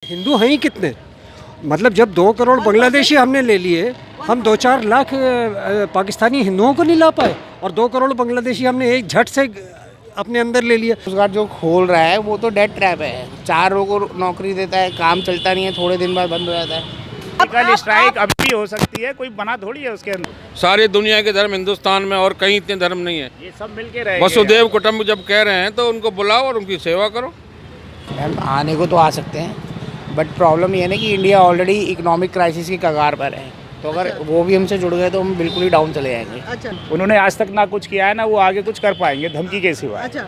हिंदू हैं ही कितने? मतलब जब 2 करोड़ बांग्लादेशी हमने ले लिए, हम 2-4 लाख पाकिस्तानी हिंदुओं को नहीं ला पाए, और 2 करोड़ बांग्लादेशी हमने एक झट से अपने अंदर ले लिया। रोजगार जो खोल रहा है वो तो डेड ट्रैप है। 4 लोगों को नौकरी देता है, काम चलता नहीं है, थोड़े दिन बाद बंद हो जाता है। कल स्ट्राइक अब भी हो सकती है, कोई बना थोड़ी है उसके अंदर। सारी दुनिया के धर्म हिंदुस्तान में और कहीं इतने धर्म नहीं है, ये सब मिलके रहेंगे। वसुदेव कुटुंब जब कह रहे हैं तो उनको बुलाओ और उनकी सेवा करो। मैम आने को तो आ सकते हैं, बट प्रॉब्लम ये है ना कि इंडिया ऑलरेडी इकोनॉमिक क्राइसिस की कगार पर है, तो अगर वो भी हमसे जुड़ गए तो हम बिल्कुल ही डाउन चले जाएंगे। अच्छा उन्होंने आज तक ना कुछ किया है ना वो आगे कुछ कर पाएंगे धमकी के सिवा। अच्छा।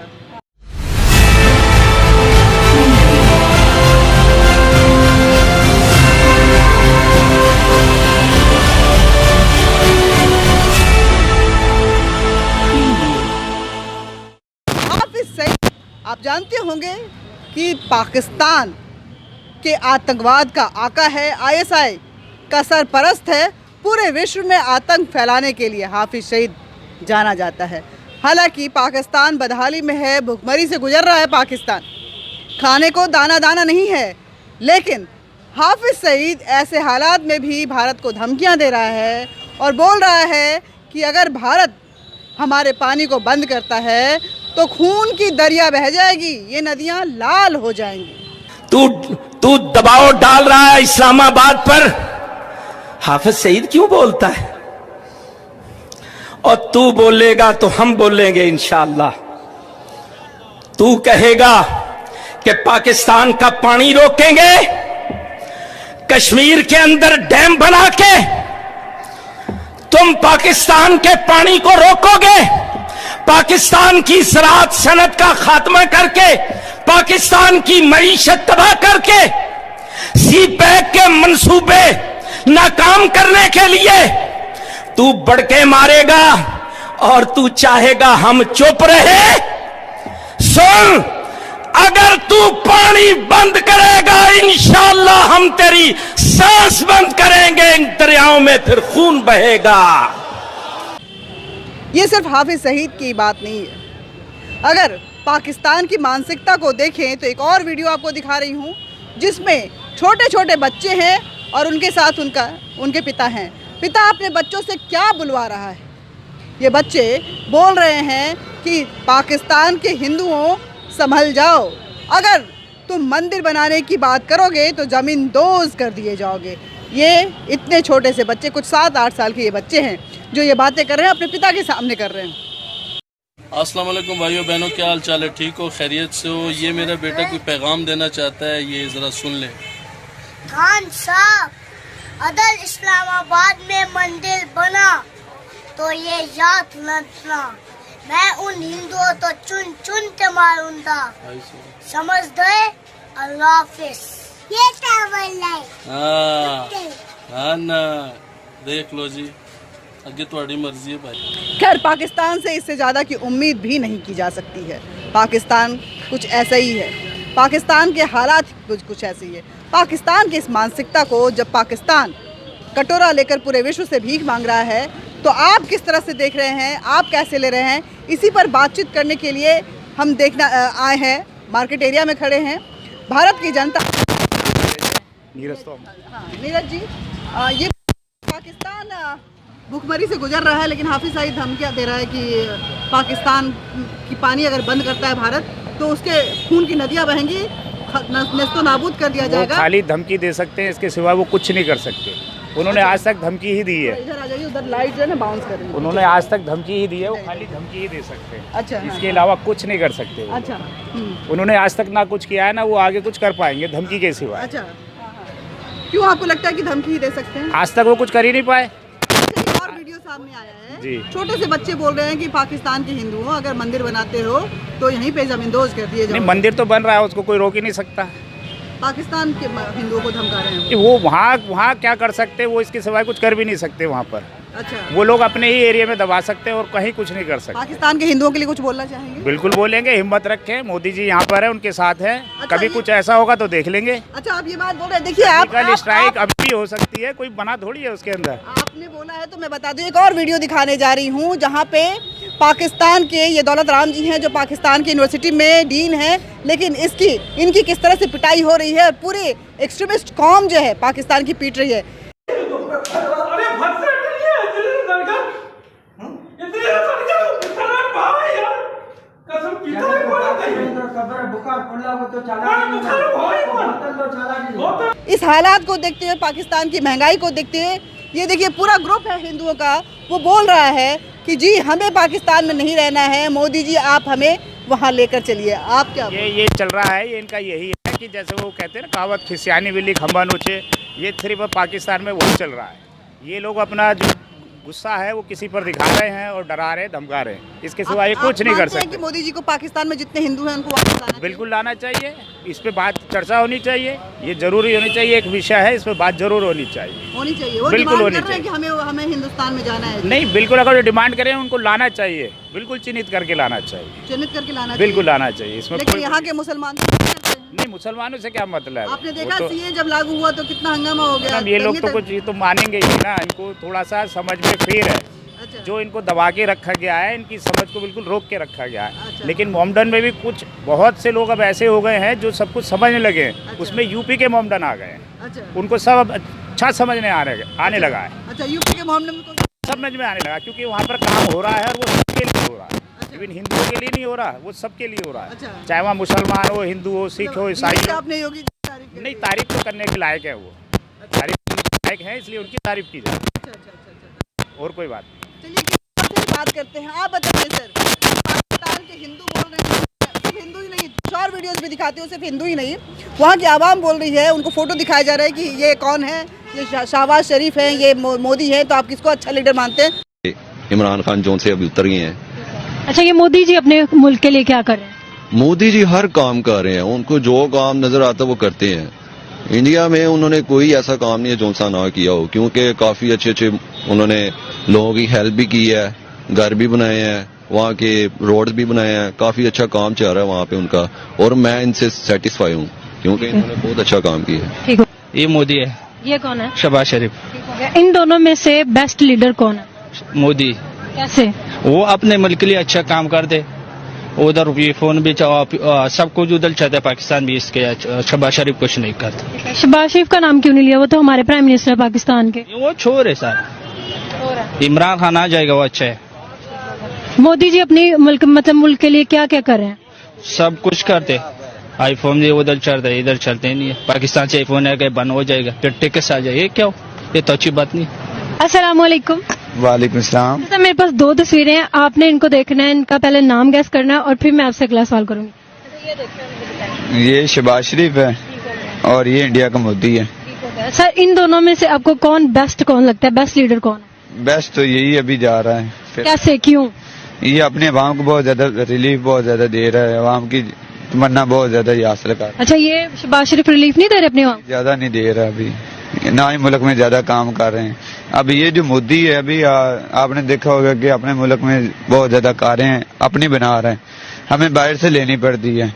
आप जानते होंगे कि पाकिस्तान के आतंकवाद का आका है, आईएसआई का सरपरस्त है। पूरे विश्व में आतंक फैलाने के लिए हाफिज सईद जाना जाता है। हालांकि पाकिस्तान बदहाली में है, भुखमरी से गुजर रहा है पाकिस्तान, खाने को दाना दाना नहीं है, लेकिन हाफिज सईद ऐसे हालात में भी भारत को धमकियां दे रहा है और बोल रहा है कि अगर भारत हमारे पानी को बंद करता है तो खून की दरिया बह जाएगी, ये नदियां लाल हो जाएंगी। तू दबाव डाल रहा है इस्लामाबाद पर। हाफिज सईद क्यों बोलता है? और तू बोलेगा तो हम बोलेंगे इंशाअल्लाह। तू कहेगा कि पाकिस्तान का पानी रोकेंगे, कश्मीर के अंदर डैम बना के तुम पाकिस्तान के पानी को रोकोगे, पाकिस्तान की ज़राअत सनत का खात्मा करके, पाकिस्तान की मईशत तबाह करके, सी पैक के मंसूबे नाकाम करने के लिए तू बड़के मारेगा और तू चाहेगा हम चुप रहे। सुन, अगर तू पानी बंद करेगा इंशाअल्लाह हम तेरी सांस बंद करेंगे, इन दरियाओं में फिर खून बहेगा। ये सिर्फ हाफिज सईद की बात नहीं है। अगर पाकिस्तान की मानसिकता को देखें तो एक और वीडियो आपको दिखा रही हूँ जिसमें छोटे छोटे बच्चे हैं और उनके साथ उनके पिता हैं। पिता अपने बच्चों से क्या बुलवा रहा है? ये बच्चे बोल रहे हैं कि पाकिस्तान के हिंदुओं संभल जाओ, अगर तुम मंदिर बनाने की बात करोगे तो ज़मीन दोज कर दिए जाओगे। ये इतने छोटे से बच्चे, कुछ 7-8 साल के ये बच्चे हैं जो ये बातें कर रहे हैं, अपने पिता के सामने कर रहे हैं। अस्सलाम वालेकुम भाइयों बहनों, क्या हाल चाल है? ठीक हो, खैरियत से हो? ये मेरा बेटा कोई पैगाम देना चाहता है, ये ज़रा सुन ले। खान साहब, अगर इस्लामाबाद में मंदिर बना तो ये याद रखना, मैं उन हिंदुओं तो चुन चुन के मारूंगा, समझ गए? अल्लाह हाफिज़। ये हाँ ना, देख लो जी, आगे तुम्हारी मर्जी है भाई। खैर, पाकिस्तान से इससे ज़्यादा की उम्मीद भी नहीं की जा सकती है। पाकिस्तान कुछ ऐसा ही है, पाकिस्तान के हालात कुछ ऐसे ही है। पाकिस्तान की इस मानसिकता को जब पाकिस्तान कटोरा लेकर पूरे विश्व से भीख मांग रहा है तो आप किस तरह से देख रहे हैं, आप कैसे ले रहे हैं? इसी पर बातचीत करने के लिए हम देखना आए हैं, मार्केट एरिया में खड़े हैं। भारत की जनता, नीरज जी, ये पाकिस्तान भूखमरी से गुजर रहा है, लेकिन हाफिज सईद धमकियां दे रहा है कि पाकिस्तान की पानी अगर बंद करता है भारत तो उसके खून की नदियां बहेंगी, नस्तो नाबूद कर दिया जाएगा। खाली धमकी दे सकते हैं, इसके सिवा वो कुछ नहीं कर सकते। उन्होंने आज तक धमकी ही दी है। इधर आ जाइए, उधर लाइट जो है ना बाउंस कर रही है। उन्होंने आज तक धमकी ही दी है, वो खाली धमकी ही दे सकते हैं। अच्छा, इसके अलावा कुछ नहीं कर सकते। अच्छा, उन्होंने आज तक ना कुछ किया है ना वो आगे कुछ कर पाएंगे धमकी के सिवा। अच्छा, क्यों आपको लगता है कि धमकी ही दे सकते हैं? आज तक वो कुछ कर ही नहीं पाए। और वीडियो सामने आया है जी, छोटे से बच्चे बोल रहे हैं कि पाकिस्तान के हिंदू हो, अगर मंदिर बनाते हो तो यहीं पे जमींदोज कर दिए जाओ। मंदिर तो बन रहा है, उसको कोई रोक ही नहीं सकता। पाकिस्तान के हिंदुओं को धमका रहे हैं वो वहाँ क्या कर सकते हैं? वो इसके सिवाय कुछ कर भी नहीं सकते वहाँ पर। अच्छा, वो लोग अपने ही एरिया में दबा सकते हैं और कहीं कुछ नहीं कर सकते। पाकिस्तान के हिंदुओं के लिए कुछ बोलना चाहेंगे? बिल्कुल बोलेंगे, हिम्मत रखें, मोदी जी यहाँ पर है, उनके साथ है। अच्छा, कभी कुछ ऐसा होगा तो देख लेंगे। अच्छा, आप ये बात बोल रहे हैं, देखिए आप स्ट्राइक अब भी हो सकती है, कोई बना थोड़ी है उसके अंदर। आप आपने बोला है तो मैं बता दूं, एक और वीडियो दिखाने जा रही हूं जहां पे पाकिस्तान के ये दौलत राम जी हैं जो पाकिस्तान की यूनिवर्सिटी में डीन है, लेकिन इनकी किस तरह से पिटाई हो रही है और पूरे एक्सट्रीमिस्ट कौम जो है पाकिस्तान की पीट रही है। इस हालात को देखते हुए, पाकिस्तान की महंगाई को देखते हुए, ये देखिए पूरा ग्रुप है हिंदुओं का, वो बोल रहा है कि जी हमें पाकिस्तान में नहीं रहना है, मोदी जी आप हमें वहाँ लेकर चलिए। आप क्या ये चल रहा है, ये इनका यही है कि जैसे वो कहते हैं ना कहावत, खिसियानी बिल्ली खंबा नोचे, ये सिर्फ पाकिस्तान में वही चल रहा है। ये लोग अपना जो गुस्सा है वो किसी पर दिखा रहे हैं और डरा रहे, धमका रहे हैं, इसके सिवा ये कुछ नहीं कर सकते। कि मोदी जी को पाकिस्तान में जितने हिंदू हैं उनको वापस लाना बिल्कुल लाना चाहिए, इस पे बात चर्चा होनी चाहिए, ये जरूरी होनी चाहिए, एक विषय है, इस पे बात जरूर होनी चाहिए। वो बिल्कुल डिमांड होनी कर रहे हैं कि हमें हिंदुस्तान में जाना है। नहीं, बिल्कुल अगर वो डिमांड करें उनको लाना चाहिए, बिल्कुल चिन्हित करके लाना चाहिए, चिन्हित करके लाना बिल्कुल लाना चाहिए। इसमें लेकिन यहाँ के मुसलमान तो नहीं करते हैं। नहीं, मुसलमानों से क्या मतलब है? आपने देखा सीए जब लागू हुआ तो कितना हंगामा हो गया। ये लोग तो कुछ ये तो मानेंगे ही ना, इनको थोड़ा सा समझ में फेर है। जो इनको दबा के रखा गया है, इनकी समझ को बिल्कुल रोक के रखा गया है। लेकिन मोमडन में भी कुछ बहुत से लोग अब ऐसे हो गए हैं जो सब कुछ समझने लगे हैं। उसमें यूपी के मोमडन आ गए हैं, उनको सब अच्छा समझने आने लगा है। अच्छा, यूपी के मोमडन को समझ में आने लगा, क्योंकि वहाँ पर काम हो रहा है और वो सबके लिए हो रहा है। लेकिन हिंदुओं के लिए नहीं हो रहा, वो सबके लिए हो रहा है, चाहे वहाँ मुसलमान हो, हिंदू हो, सिख हो, ईसाई हो। आपने योगी नहीं, तारीफ तो करने के लायक है, वो तारीफ करने के लायक है, इसलिए उनकी तारीफ की जाए, और कोई बात नहीं। चलिए बात करते हैं। आप बताइए सर, पाकिस्तान के हिंदू बोल रहे हैं, सिर्फ हिंदू ही नहीं, शॉर्ट वीडियोस भी दिखाते हो, सिर्फ हिंदू ही नहीं, वहाँ की आवाम बोल रही है, उनको फोटो दिखाया जा रहा है कि ये कौन है, ये शहबाज शरीफ है, ये मोदी है, तो आप किसको अच्छा लीडर मानते हैं? इमरान खान जोन से अभी उतर गए हैं। अच्छा, ये मोदी जी अपने मुल्क के लिए क्या कर रहे हैं? मोदी जी हर काम कर रहे हैं, उनको जो काम नजर आता है वो करते हैं। इंडिया में उन्होंने कोई ऐसा काम नहीं है जो सा ना किया हो, क्योंकि काफी अच्छे उन्होंने लोगों की हेल्प भी की है, घर भी बनाए हैं, वहाँ के रोड्स भी बनाए हैं, काफी अच्छा काम चल रहा है वहाँ पे उनका, और मैं इनसे सेटिस्फाई हूँ क्योंकि इन्होंने बहुत अच्छा काम किया है। ठीक है, ये मोदी है। ये कौन है? शहबाज शरीफ। इन दोनों में से बेस्ट लीडर कौन है? मोदी। कैसे? वो अपने मुल्क के लिए अच्छा काम कर दे, उधर ये फोन भी सब कुछ उधर चलता है, पाकिस्तान भी इसके शहबाज शरीफ कुछ नहीं करता। शहबाज शरीफ का नाम क्यों नहीं लिया? वो तो हमारे प्राइम मिनिस्टर पाकिस्तान के। वो छोर है सर, इमरान खान आ जाएगा, वो अच्छा है। मोदी जी अपनी मुल्क के लिए क्या क्या कर रहे हैं? सब कुछ करते, आईफोन ये उधर चलता है, इधर चलते नहीं है। पाकिस्तान से आईफोन है बंद हो जाएगा, फिर टिकट आ जाएगा, क्या हो, ये तो अच्छी बात नहीं। अस्सलाम वालेकुम। वालेकुम सलाम। सर, मेरे पास दो तस्वीरें हैं, आपने इनको देखना है, इनका पहले नाम गैस करना है और फिर मैं आपसे अगला सवाल करूंगी। ये शहबाज शरीफ है और ये इंडिया का मोदी है। सर, इन दोनों में से आपको कौन बेस्ट कौन लगता है, बेस्ट लीडर कौन है? बेस्ट तो यही अभी जा रहा है। कैसे, क्यों? ये अपने अवाम को बहुत ज्यादा रिलीफ बहुत ज्यादा दे रहा है, अवाम की तमन्ना बहुत ज्यादा ये हासिल कर। अच्छा, ये शहबाज शरीफ रिलीफ नहीं दे रहे अपने अवाम? ज्यादा नहीं दे रहा अभी, ना ही मुल्क में ज्यादा काम कर रहे हैं। अब ये जो मोदी है अभी आपने देखा होगा कि अपने मुल्क में बहुत ज्यादा कारें अपनी बना रहे हैं, हमें बाहर से लेनी पड़ती है।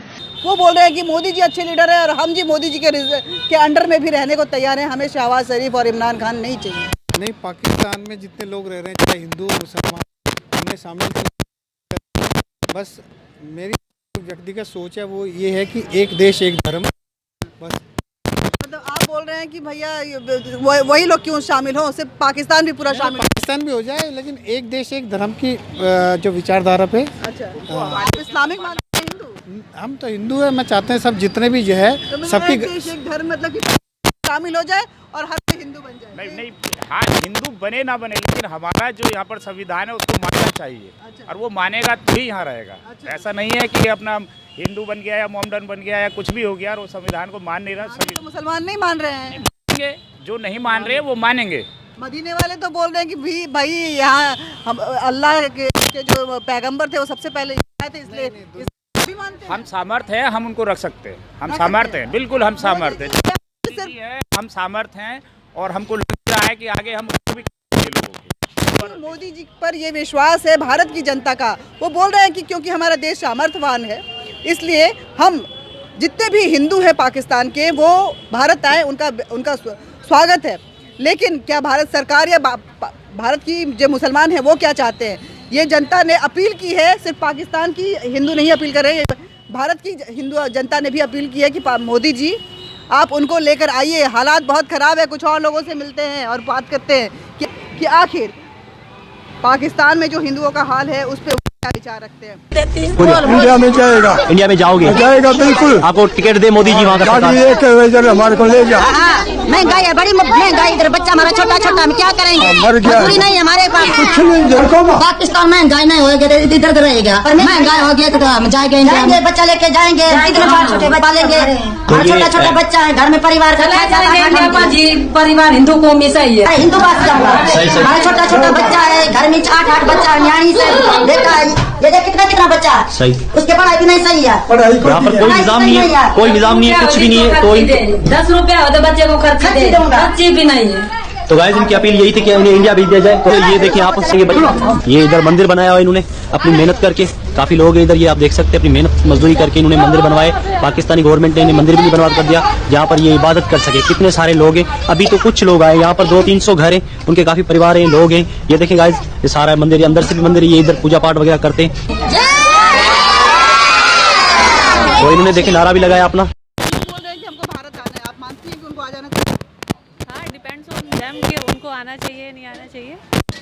वो बोल रहे हैं कि मोदी जी अच्छे लीडर है और हम जी मोदी जी के अंडर में भी रहने को तैयार हैं, हमें शहबाज शरीफ और इमरान खान नहीं चाहिए। नहीं, पाकिस्तान में जितने लोग रह रहे हैं, चाहे हिंदू मुसलमान, हमने सामने, बस मेरी व्यक्तिगत सोच है वो ये है कि एक देश एक धर्म, बस। मतलब आप बोल रहे हैं कि भैया वही लोग क्यों शामिल हो, सिर्फ पाकिस्तान भी पूरा शामिल, पाकिस्तान भी हो जाए, लेकिन एक देश एक धर्म की जो विचारधारा पे। अच्छा, आप इस्लामिक मानते हैं? हिंदू? हम तो हिंदू है, मैं चाहते हैं सब जितने भी जो है तो सबकी एक देश एक धर्म, मतलब कि शामिल हो जाए और हर कोई हिंदू बन जाए। नहीं, हाँ, हिंदू बने ना बने, लेकिन हमारा जो यहाँ पर संविधान है उसको मानना चाहिए। अच्छा। और वो मानेगा तो ही यहाँ रहेगा। अच्छा। ऐसा नहीं है कि अपना हिंदू बन गया या मोमडन बन गया या कुछ भी हो गया और वो संविधान को मान नहीं रहा। तो मुसलमान नहीं मान रहे हैं? मानेंगे, जो नहीं मान रहे वो मानेंगे। मदीने वाले तो बोल रहे हैं कि भाई यहाँ हम अल्लाह के जो पैगंबर थे वो सबसे पहले आए थे, इसलिए भी मानते हैं। हम सामर्थ्य हैं, हम उनको रख सकते हैं, हम सामर्थ्य हैं, बिल्कुल हम सामर्थ्य हैं, हम सामर्थ्य हैं और हमको लग रहा है कि आगे हम उसको भी मोदी जी पर ये विश्वास है भारत की जनता का। वो बोल रहे हैं कि क्योंकि हमारा देश सामर्थ्यवान है, इसलिए हम जितने भी हिंदू हैं पाकिस्तान के वो भारत आए, उनका स्वागत है। लेकिन क्या भारत सरकार या भारत की जो मुसलमान हैं वो क्या चाहते हैं? ये जनता ने अपील की है, सिर्फ पाकिस्तान की हिंदू नहीं अपील कर रहे हैं, भारत की हिंदू जनता ने भी अपील की है कि मोदी जी आप उनको लेकर आइए। हालात बहुत ख़राब है। कुछ और लोगों से मिलते हैं और बात करते हैं कि आखिर पाकिस्तान में जो हिंदुओं का हाल है उस पर क्या विचार रखते हैं। इंडिया में जाएगा, इंडिया में जाओगे? जाएगा बिल्कुल। आपको टिकट दे मोदी जी वहाँ का हमारे को ले जा। महंगाई है, बड़ी महंगाई। इधर बच्चा हमारा छोटा छोटा, हम क्या करेंगे? मर गया, नहीं हमारे पास कुछ नहीं। पाकिस्तान महंगाई नहीं होगा, इधर उधर रहेगा। महंगाई हो गया तो हम जाएंगे, बच्चा लेके जाएंगे, इतने छोटे पालेंगे। छोटा छोटा बच्चा है, घर में परिवार जी, परिवार हिंदू को हमेशा ही है। हिंदू बात हमारा छोटा छोटा बच्चा है, घर में 8 बच्चा न्याणी से देखा है। ये देख कितना बच्चा सही, उसके पढ़ाई भी नहीं सही है। यहाँ पर कोई निजाम नहीं है, कोई निजाम नहीं है, कुछ भी नहीं है। कोई 10 रुपया होते बच्चे को खर्च दूंगा, भी नहीं है। तो गाइस इनकी अपील यही थी कि इन्हें इंडिया भेज दिया जाए। तो ये देखिए आप उससे ये इधर मंदिर बनाया हुआ इन्होंने अपनी मेहनत करके। काफी लोग इधर, ये आप देख सकते हैं, अपनी मेहनत मजदूरी करके इन्होंने मंदिर बनवाए। पाकिस्तानी गवर्नमेंट ने इन्हें मंदिर भी बर्बाद कर दिया जहाँ पर ये इबादत कर सके। कितने सारे लोग हैं, अभी तो कुछ लोग आए यहाँ पर, 200-300 घर हैं, उनके काफी परिवार हैं, लोग हैं। ये देखिए गाइस, ये सारा मंदिर, अंदर से भी मंदिर, ये इधर पूजा पाठ वगैरह करते हैं। वो इन्होंने देखे नारा भी लगाया अपना। उनको आना चाहिए नहीं आना चाहिए,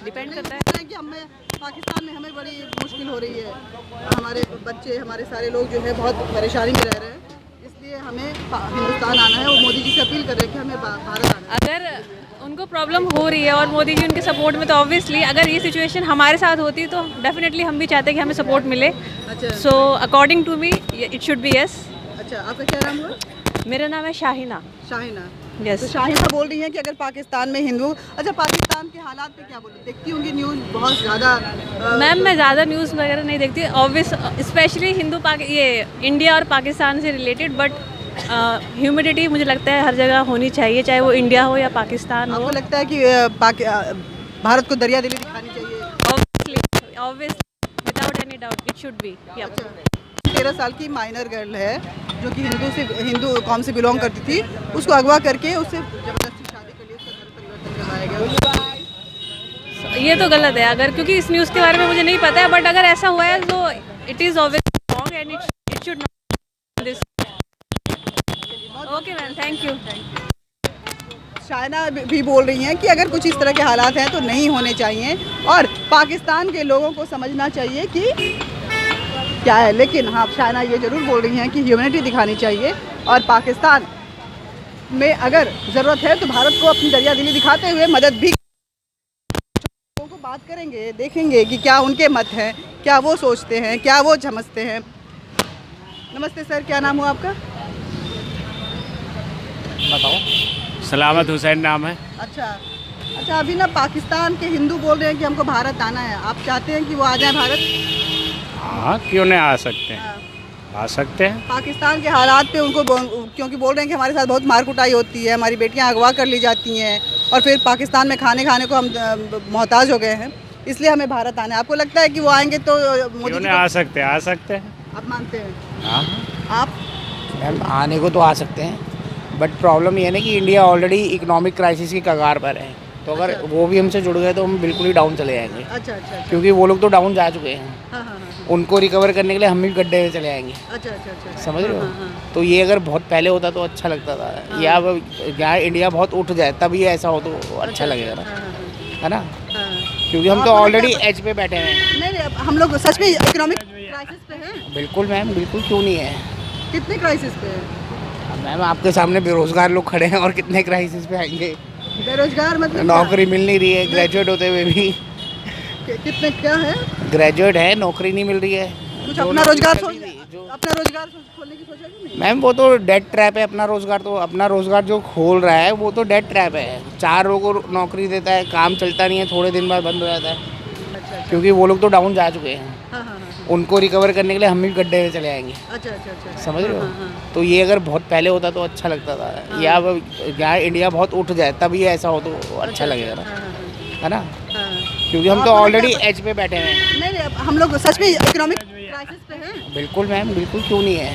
डिपेंड करता है कि हमें पाकिस्तान में हमें बड़ी मुश्किल हो रही है। हमारे बच्चे, हमारे सारे लोग जो है बहुत परेशानी में रह रहे हैं, इसलिए हमें हिंदुस्तान आना है। वो मोदी जी से अपील कर रहे हैं कि हमें भारत आना है। अगर उनको प्रॉब्लम हो रही है और मोदी जी उनके सपोर्ट में, तो ऑब्वियसली अगर ये सिचुएशन हमारे साथ होती तो डेफिनेटली हम भी चाहते हैं कि हमें सपोर्ट मिले। अच्छा, so according to me it should be yes. अच्छा, आपका क्या नाम हुआ? मेरा नाम है शाहीना। शाहीना, यस। तो शाहीना बोल रही हैं कि अगर पाकिस्तान में हिंदू, अच्छा पाकिस्तान के हालात पे क्या बोलो? देखती होंगी न्यूज़ बहुत ज़्यादा? मैम मैं ज़्यादा न्यूज़ वगैरह नहीं देखती, ऑब्वियस स्पेशली ये इंडिया और पाकिस्तान से रिलेटेड, बट ह्यूमिडिटी मुझे लगता है हर जगह होनी चाहिए, चाहे वो इंडिया हो या पाकिस्तान हो। आपको लगता है कि भारत को दरिया दिली दिखानी चाहिए? Obviously without any doubt it should B. 13 साल की माइनर गर्ल है जो कि हिंदू कौम से बिलोंग करती थी, उसको अगवा करके उससे जबरदस्ती शादी कर ली, उसका धर्म परिवर्तन करवाया गया। ये तो गलत है, अगर क्योंकि इस न्यूज़ के बारे में मुझे नहीं पता है, बट अगर ऐसा हुआ है तो it is obviously wrong and it should not this. Okay ma'am, thank you. Shaina भी बोल रही हैं कि अगर कुछ इस तरह के हालात हैं तो नहीं होने चाहिए और पाकिस्तान के लोगों को समझना चाहिए कि क्या है। लेकिन हाँ, शायना ये ज़रूर बोल रही हैं कि ह्यूमैनिटी दिखानी चाहिए और पाकिस्तान में अगर ज़रूरत है तो भारत को अपनी दरिया दिली दिखाते हुए मदद भी। लोगों को बात करेंगे, देखेंगे कि क्या उनके मत हैं, क्या वो सोचते हैं, क्या वो समझते हैं। नमस्ते सर, क्या नाम हुआ आपका? बताओ। सलामत हुसैन नाम है। अच्छा, अभी ना पाकिस्तान के हिंदू बोल रहे हैं कि हमको भारत आना है, आप चाहते हैं कि वो आ जाए भारत? हाँ, क्यों नहीं आ सकते हैं? आ सकते हैं। पाकिस्तान के हालात पे उनको क्योंकि बोल रहे हैं कि हमारे साथ बहुत मार कुटाई होती है, हमारी बेटियां अगवा कर ली जाती हैं और फिर पाकिस्तान में खाने को हम मोहताज हो गए हैं, इसलिए हमें भारत आना है। आपको लगता है कि वो आएंगे तो मोदी नहीं आ सकते? आ सकते हैं। आप मानते हैं? हाँ। आप? मैम आने को तो आ सकते हैं, बट प्रॉब्लम ये है ना कि इंडिया ऑलरेडी इकोनॉमिक क्राइसिस की कगार पर है, तो अगर वो भी हमसे जुड़ गए तो हम बिल्कुल ही डाउन चले जाएंगे। अच्छा। क्योंकि वो लोग तो डाउन जा चुके हैं। हाँ। उनको रिकवर करने के लिए हम भी गड्ढे में चले आएंगे। अच्छा। समझ रहे हो? तो ये अगर बहुत पहले होता तो अच्छा लगता था, या यहाँ इंडिया बहुत उठ जाए तब ये ऐसा हो तो अच्छा लगेगा ना, है ना? क्योंकि हम तो ऑलरेडी एज पे बैठे हैं। नहीं, हम लोग सच में इकोनॉमिक क्राइसिस पे हैं। बिल्कुल मैम, बिल्कुल, क्यों नहीं है। कितने क्राइसिस पे है मैम? आपके सामने बेरोजगार लोग खड़े हैं और कितने क्राइसिस पे आएंगे? बेरोजगार मतलब नौकरी मिल नहीं रही है, ग्रेजुएट होते हुए भी। कितने क्या है? ग्रेजुएट है, नौकरी नहीं मिल रही है। कुछ अपना रोजगार खोलने की सोचा कि नहीं? मैम वो तो डेट ट्रैप है। अपना रोजगार जो खोल रहा है वो तो डेट ट्रैप है। 4 लोगों को नौकरी देता है, काम चलता नहीं है, थोड़े दिन बाद बंद हो जाता है। अच्छा। क्योंकि वो लोग तो डाउन जा चुके हैं। हाँ। उनको रिकवर करने के लिए हम भी गड्ढे में चले आएंगे। अच्छा। समझ रहे हो? तो ये अगर बहुत पहले होता तो अच्छा लगता था, या यहाँ इंडिया बहुत उठ जाए तब ये ऐसा हो तो अच्छा लगेगा ना, है ना? क्योंकि हम तो ऑलरेडी एज पे बैठे हैं। नहीं, हम लोग सच में इकोनॉमिक क्राइसिस पे हैं। बिल्कुल मैम, बिल्कुल, क्यों नहीं है।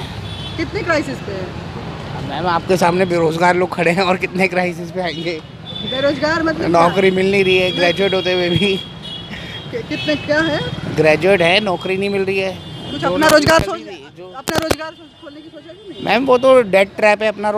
कितने क्राइसिस पे है मैम? आपके सामने बेरोजगार लोग खड़े हैं और कितने क्राइसिस पे आएंगे? बेरोजगार मतलब नौकरी मिल नहीं रही है, ग्रेजुएट होते हुए भी। कितने क्या है? ग्रेजुएट है, नौकरी नहीं मिल रही है। कुछ अपना रोजगार खोलने की सोचा कि नहीं? मैम वो तो डेट ट्रैप है। अपना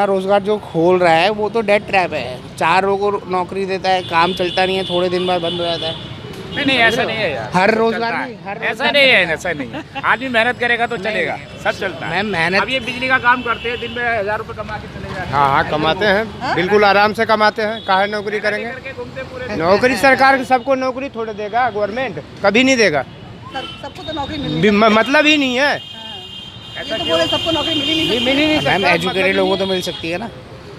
रोजगार जो खोल रहा है वो तो डेट ट्रैप है। 4 लोगों को नौकरी देता है, काम चलता नहीं है, थोड़े दिन बाद बंद हो जाता है। नहीं ऐसा नहीं है यार, हर रोजगार ऐसा नहीं है। आदमी मेहनत करेगा तो चलेगा, सब चलता है। मैम मेहनत, अब ये बिजली का काम करते हैं, दिन में 1000 रुपए कमा के चले जाते हैं। हाँ कमाते हैं, बिल्कुल आराम से कमाते हैं। काहे नौकरी करेंगे? नौकरी सरकार सबको नौकरी थोड़े देगा, गवर्नमेंट कभी नहीं देगा। सबको तो नौकरी मिली, मतलब ही नहीं है। ये तो बोले सबको नौकरी मिली नहीं। मैम एजुकेटेड लोगों को तो मिल सकती है ना।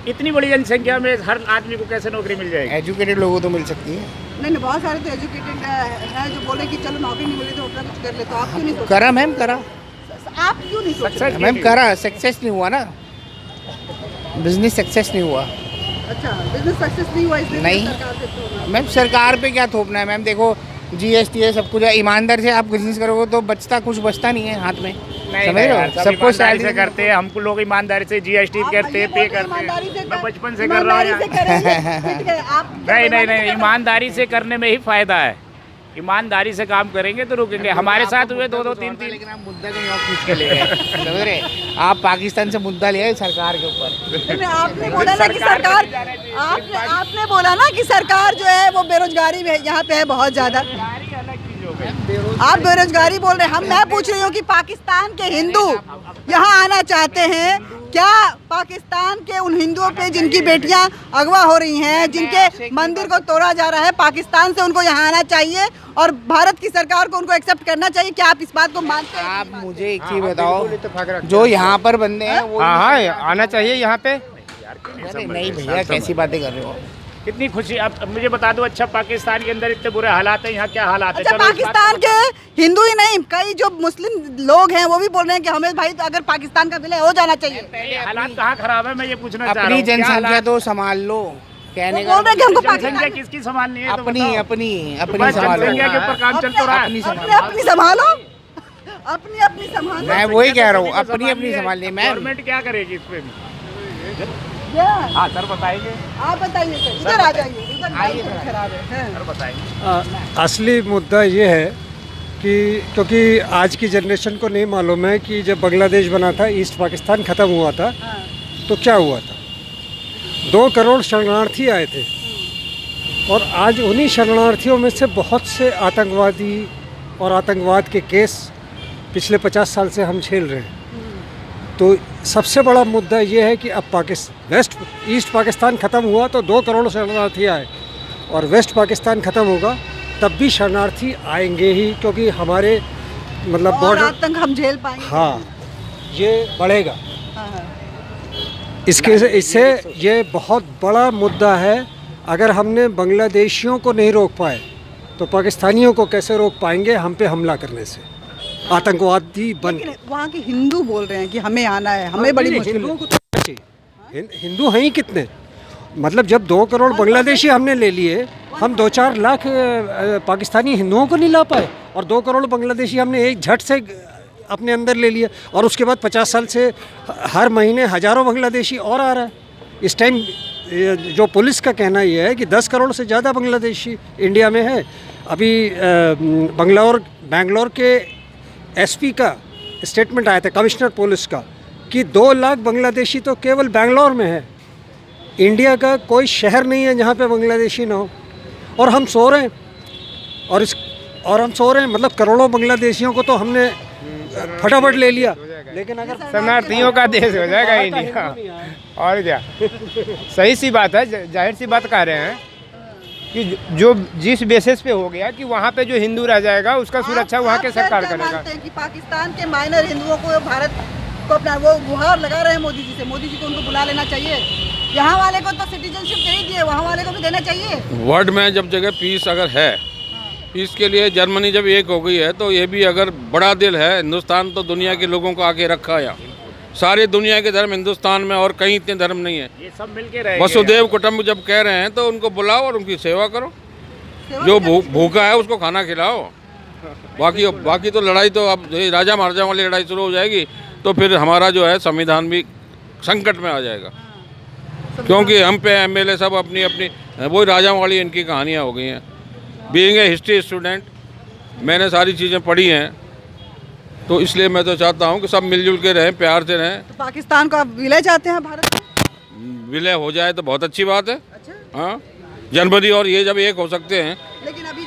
इतनी बड़ी जनसंख्या में हर आदमी को कैसे नौकरी मिल जाएगी? एजुकेटेड लोगों को तो मिल सकती है। नहीं, बहुत सारे तो एजुकेटेड है जो बोले कि चलो नौकरी नहीं मिली तो अपना कुछ कर ले। तो आप क्यों नहीं सोच? करा मैम, करा। आप क्यों नहीं सोच? मैम करा, सक्सेस नहीं हुआ ना, बिजनेस सक्सेस नहीं हुआ। अच्छा, बिजनेस सक्सेस नहीं हुआ इसलिए नहीं मैम, सरकार पे क्या थोपना है मैम? देखो GST है, सब कुछ है। ईमानदार से आप बिजनेस करोगे तो कुछ बचता नहीं है हाथ में, समझ रहे हो? सबको सैलरी से करते हैं, हमको लोग ईमानदारी से GST करते हैं, पे करते हैं। मैं बचपन से कर रहा हूँ। नहीं, ईमानदारी से करने में ही फायदा है। ईमानदारी से काम करेंगे तो रुकेंगे। हमारे साथ हुए 2-2, 3-3। लेकिन आप मुद्दा कहीं और खींच के ले गए, समझ रहे? आप पाकिस्तान से मुद्दा ले आए सरकार के ऊपर। आपने बोला ना कि सरकार, आपने बोला ना कि सरकार जो है वो बेरोजगारी यहाँ पे है बहुत ज्यादा। आप बेरोजगारी बोल रहे हैं, मैं पूछ रही हूँ कि पाकिस्तान के हिंदू यहाँ आना चाहते हैं क्या? पाकिस्तान के उन हिंदुओं पे जिनकी बेटियां अगवा हो रही हैं, जिनके मंदिर को तोड़ा जा रहा है, पाकिस्तान से उनको यहाँ आना चाहिए और भारत की सरकार को उनको एक्सेप्ट करना चाहिए। क्या आप इस बात को मानते हैं? आप मुझे एक चीज बताओ, जो यहाँ पर बंदे हैं वो आना चाहिए यहाँ पे। नहीं भैया, कैसी बातें कर रहे हो? कितनी खुशी। अब मुझे बता दो, अच्छा पाकिस्तान के अंदर इतने बुरे हालात हैं, यहाँ क्या हालात है? अच्छा, पाकिस्तान के हिंदू ही नहीं, कई जो मुस्लिम लोग हैं वो भी बोल रहे हैं कि हमें भाई अगर पाकिस्तान का विलय हो जाना चाहिए। हालात कहाँ खराब है, मैं ये पूछना चाह रहा हूँ। अपनी जनसंख्या तो संभाल लो, कहने का बोल रहे हैं कि हमको जनसंख्या किसकी संभालनी है? अपनी जनसंख्या के ऊपर काम चल तो रहा है। अपनी संभालो, अपनी संभालो। मैं वही कह रहा हूँ, अपनी संभालनी। गवर्नमेंट क्या करेगी इस पे भी? हाँ सर बताइए। आप बताइए सर, इधर आ जाइए, इधर आइए। खराब है सर बताइए। असली मुद्दा ये है कि क्योंकि आज की जनरेशन को नहीं मालूम है कि जब बांग्लादेश बना था, ईस्ट पाकिस्तान ख़त्म हुआ था, तो क्या हुआ था। 2 करोड़ शरणार्थी आए थे और आज उन्हीं शरणार्थियों में से बहुत से आतंकवादी और आतंकवाद के केस पिछले 50 साल से हम झेल रहे हैं। तो सबसे बड़ा मुद्दा ये है कि अब ईस्ट पाकिस्तान ख़त्म हुआ तो 2 करोड़ शरणार्थी आए, और वेस्ट पाकिस्तान ख़त्म होगा तब भी शरणार्थी आएंगे ही, क्योंकि हमारे मतलब बॉर्डर आतंक हम झेल पाएंगे। हाँ, ये बढ़ेगा। इससे ये बहुत बड़ा मुद्दा है। अगर हमने बांग्लादेशियों को नहीं रोक पाए तो पाकिस्तानियों को कैसे रोक पाएंगे हम पे हमला करने से, आतंकवादी बन। वहाँ के हिंदू बोल रहे हैं कि हमें आना है, हमें बड़ी मुश्किल। हिंदुओं को तो चाहिए, हिंदू हैं ही कितने। मतलब जब 2 करोड़ बांग्लादेशी हमने ले लिए, हम 2-4 लाख पाकिस्तानी हिंदुओं को नहीं ला पाए, और 2 करोड़ बांग्लादेशी हमने एक झट से अपने अंदर ले लिया। और उसके बाद 50 साल से हर महीने हज़ारों बांग्लादेशी और आ रहा है। इस टाइम जो पुलिस का कहना ये है कि 10 करोड़ से ज़्यादा बांग्लादेशी इंडिया में है। अभी बेंगलोर के SP का स्टेटमेंट आया था, कमिश्नर पुलिस का, कि 2 लाख बांग्लादेशी तो केवल बेंगलोर में है। इंडिया का कोई शहर नहीं है जहाँ पे बांग्लादेशी ना हो। और हम सो रहे हैं, और हम सो रहे हैं, मतलब करोड़ों बांग्लादेशियों को तो हमने फटाफट ले लिया। लेकिन अगर शरणार्थियों का देश हो जाएगा इंडिया, और क्या। सही सी बात है, जाहिर सी बात कह रहे हैं कि जो जिस बेसिस पे हो गया कि वहाँ पे जो हिंदू रह जाएगा उसका सुरक्षा वहाँ के सरकार करेगा। कि पाकिस्तान के माइनर हिंदुओं को भारत को अपना वो गुहार लगा रहे हैं मोदी जी से, मोदी जी को उनको बुला लेना चाहिए। यहाँ वाले को तो सिटीजनशिप दे ही दिए, वहाँ वाले को भी देना चाहिए। वर्ल्ड में जब जगह पीस अगर है, पीस के लिए जर्मनी जब एक हो गई है, तो ये भी अगर बड़ा दिल है हिंदुस्तान, तो दुनिया के लोगों को आके रखा है। सारी दुनिया के धर्म हिंदुस्तान में, और कहीं इतने धर्म नहीं है। ये सब मिलके रहेंगे। वसुदेव कुटुंब जब कह रहे हैं तो उनको बुलाओ और उनकी सेवा करो। जो भूखा है उसको खाना खिलाओ। बाकी तो लड़ाई तो अब राजा महाराजा वाली लड़ाई शुरू हो जाएगी तो फिर हमारा जो है संविधान भी संकट में आ जाएगा। क्योंकि हम पे MLA सब अपनी अपनी वही राजाओं वाली इनकी कहानियाँ हो गई हैं। बीइंग ए हिस्ट्री स्टूडेंट मैंने सारी चीज़ें पढ़ी हैं, तो इसलिए मैं तो चाहता हूँ कि सब मिलजुल के रहें, प्यार से रहें। तो पाकिस्तान को आप विलय चाहते हैं भारत में? विलय हो जाए तो बहुत अच्छी बात है। हाँ, जनवरी और ये जब एक हो सकते हैं। लेकिन अभी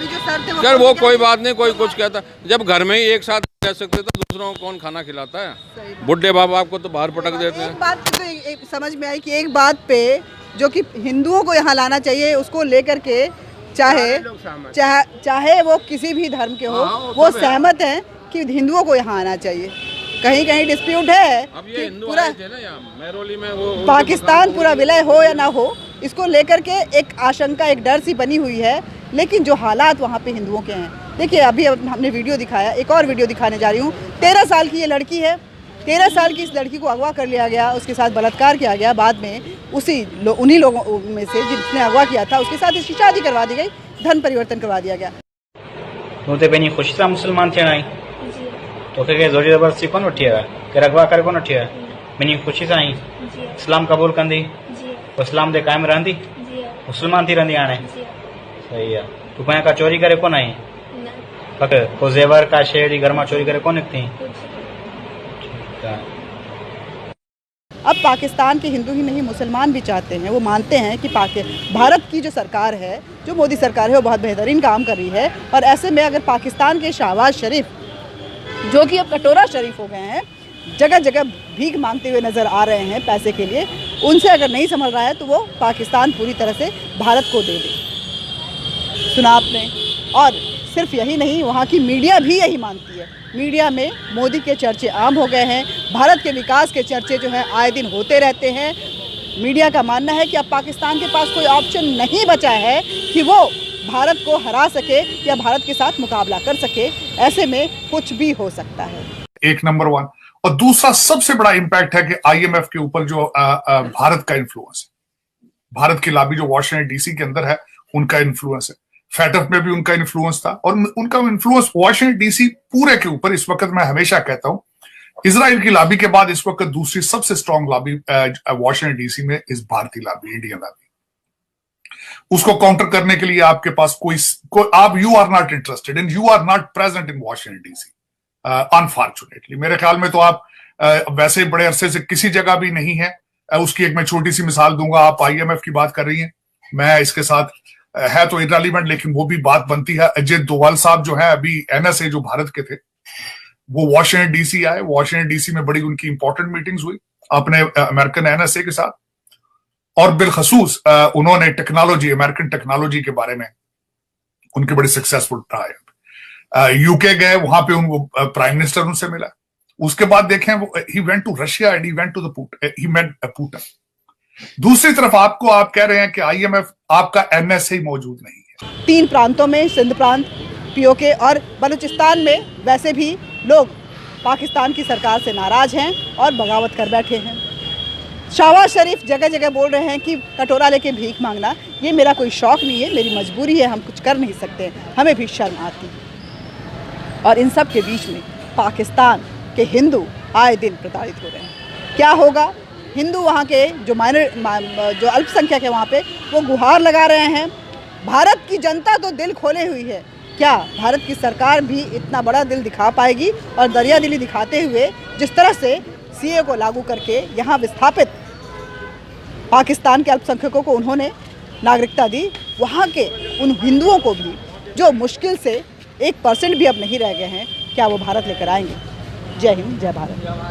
जो शर्त है यार वो कोई बात नहीं, कोई कुछ कहता, जब घर में ही एक साथ रह सकते तो दूसरों को कौन खाना खिलाता है? बुढ़े बाप आपको तो बाहर पटक देते हैं। एक बात तो एक समझ में आई कि एक बात पे जो कि हिंदुओं को यहाँ लाना चाहिए, उसको लेकर के चाहे वो किसी भी धर्म के हो, वो सहमत हैं कि हिंदुओं को यहाँ आना चाहिए। कहीं कहीं डिस्प्यूट है कि पूरा महरौली में वो पाकिस्तान पूरा विलय हो या ना हो, इसको लेकर के एक आशंका, एक डर सी बनी हुई है। लेकिन जो हालात वहाँ पे हिंदुओं के हैं, देखिए अभी हमने वीडियो दिखाया, एक और वीडियो दिखाने जा रही हूँ। 13 साल की ये लड़की है, 13 साल की इस लड़की को अगवा कर लिया गया, उसके साथ बलात्कार किया गया। बाद में उन्हीं लोगों में से जिसने अगवा किया था उसके साथ इसकी शादी करवा दी गई, धर्म परिवर्तन करवा दिया गया। तो पंहिंजी ख़ुशी सां मुसलमान थियण आई, तोखे ज़ोर ज़बरदस्ती कोन वठी आहे, केरु अगवा करे कोन वठी आहे, पंहिंजी ख़ुशी सां आई इस्लाम क़बूल कंदी, इस्लाम ते क़ाइमु रहंदी, मुसलमान थी रहंदी हाणे। सही आहे। तूं पंहिंजा का चोरी करे कोन आई? को ज़ेवर का शइ जी घर मां चोरी करे कोन निकिती? अब पाकिस्तान के हिंदू ही नहीं, मुसलमान भी चाहते हैं, वो मानते हैं कि भारत की जो सरकार है, जो मोदी सरकार है, वो बहुत बेहतरीन काम कर रही है। और ऐसे में अगर पाकिस्तान के शहबाज शरीफ, जो कि अब कटोरा शरीफ हो गए हैं, जगह जगह भीख मांगते हुए नज़र आ रहे हैं पैसे के लिए, उनसे अगर नहीं संभल रहा है तो वो पाकिस्तान पूरी तरह से भारत को दे दे। सुना आपने। और सिर्फ यही नहीं, वहाँ की मीडिया भी यही मानती है। मीडिया में मोदी के चर्चे आम हो गए हैं, भारत के विकास के चर्चे जो हैं आए दिन होते रहते हैं। मीडिया का मानना है कि अब पाकिस्तान के पास कोई ऑप्शन नहीं बचा है कि वो भारत को हरा सके या भारत के साथ मुकाबला कर सके। ऐसे में कुछ भी हो सकता है। एक नंबर 1। और दूसरा सबसे बड़ा इम्पैक्ट है कि IMF के ऊपर जो भारत का इन्फ्लुएंस है, भारत की लॉबी जो वॉशिंगटन DC के अंदर है, उनका इन्फ्लुएंस है। FATF में भी उनका इन्फ्लुएंस था और उनका इन्फ्लुएंस वॉशिंगटन DC पूरे के ऊपर इस वक्त, मैं हमेशा कहता हूं, इजराइल की लॉबी के बाद इस वक्त दूसरी सबसे स्ट्रांग लॉबी वॉशिंगटन DC में इस भारतीय लॉबी, इंडियन लॉबी। उसको काउंटर करने के लिए आपके पास आप you are not interested in, you are not present in Washington DC unfortunately. मेरे ख्याल में तो आप वैसे बड़े अरसे से किसी जगह भी नहीं है। उसकी एक मैं छोटी सी मिसाल दूंगा। आप IMF की बात कर रही हैं, मैं इसके साथ है तो इररिलेवेंट, लेकिन वो भी बात बनती है। अजय डोवाल साहब जो है अभी NSA जो भारत के थे, वो वॉशिंगटन DC आए। वॉशिंगटन DC में बड़ी उनकी इंपॉर्टेंट मीटिंग्स हुई अपने अमेरिकन NSA के साथ, और बिलखसूस उन्होंने टेक्नोलॉजी, अमेरिकन टेक्नोलॉजी के बारे में उनके बड़े सक्सेसफुल रहा है। UK गए, वहां पे उनको प्राइम मिनिस्टर उनसे मिला। उसके बाद देखें he went to Russia and he went to he met Putin. दूसरी तरफ आप कह रहे हैं कि IMF आपका NSA मौजूद नहीं है। 3 प्रांतों में, सिंध प्रांत, POK और बलूचिस्तान में वैसे भी लोग पाकिस्तान की सरकार से नाराज हैं और बगावत कर बैठे हैं। शहबाज शरीफ जगह जगह बोल रहे हैं कि कटोरा लेके भीख मांगना ये मेरा कोई शौक नहीं है, मेरी मजबूरी है, हम कुछ कर नहीं सकते, हमें भी शर्म आती है। और इन सब के बीच में पाकिस्तान के हिंदू आए दिन प्रताड़ित हो रहे हैं। क्या होगा? हिंदू वहाँ के जो अल्पसंख्यक है वहाँ पे, वो गुहार लगा रहे हैं। भारत की जनता तो दिल खोले हुई है, क्या भारत की सरकार भी इतना बड़ा दिल दिखा पाएगी? और दरिया दिली दिखाते हुए जिस तरह से CA को लागू करके यहाँ विस्थापित पाकिस्तान के अल्पसंख्यकों को उन्होंने नागरिकता दी, वहाँ के उन हिंदुओं को भी जो मुश्किल से 1% भी अब नहीं रह गए हैं, क्या वो भारत लेकर आएंगे? जय हिंद, जय भारत।